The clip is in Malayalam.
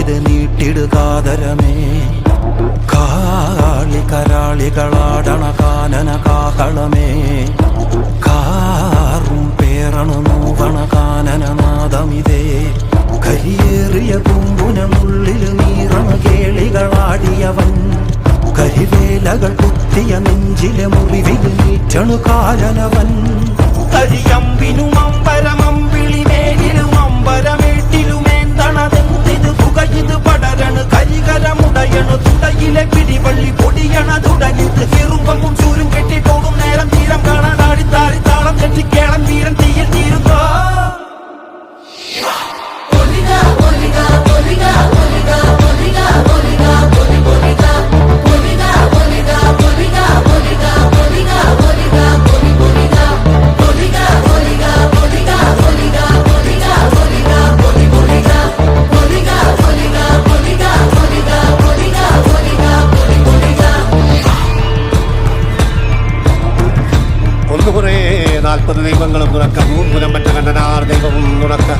മുമ്പില് നീട്ടിടുകാതരമേ. കാളി കരാളികളാടണ കാനന കാഹളമേ. കാറും പേറണ നോവണ കാനനനാദമിതേ. കരിയേറിയ പൂമ്പുനമുള്ളിൽ നീറണ കേളികളാടിയവൻ. കരിവേലകൾ കുത്തിയ നെഞ്ചിലെ മുറിവിൽ നീറ്റണു കാലനവൻ. കരിയമ്പിനും അമ്പരമമ്പിളി മേലിലും അമ്പരമേട്ടിലുമേന്തണതെന്തിത് പുകയിത് പടരണു കരികരമുടയണു. തുടയിലെ പിടിവള്ളി പൊടിയണ തുടങ്ങിത് ചെറുമ്പും ചൂരും കെട്ടിപ്പോകും നേരം തീരം കാണാടി താരി താളം കെട്ടിക്കേളം വീരൻ തീയിൽ തീരുന്നോ. ഒന്നുകുറേ 40 ദൈവങ്ങളും തുറക്ക. മൂന്നുരം മറ്റ കണ്ടനാർ ദൈവവും തുറക്ക.